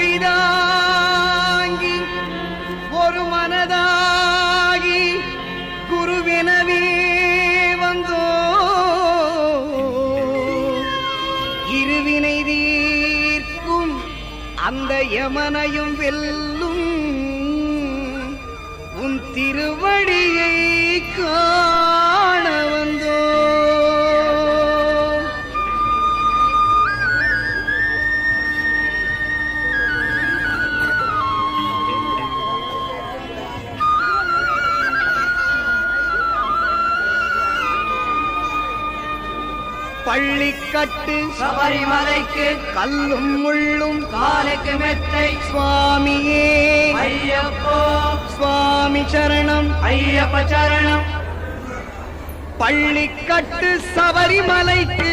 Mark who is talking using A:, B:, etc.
A: குழிதாங்கி ஒரு மனதாகி குருவினவே வந்தோ இருவினை தீர்க்கும் அந்த யமனையும் வெல்லும் உன் திருவடியை காண வந்தோ பள்ளிக்கட்டு
B: சபரிமலைக்கு
A: கல்லும் முள்ளும்
B: காலுக்கு மெத்தை
A: சுவாமியே
B: ஐயப்போ
A: சுவாமி சரணம்
B: ஐயப்ப சரணம்
A: பள்ளிக்கட்டு சபரிமலைக்கு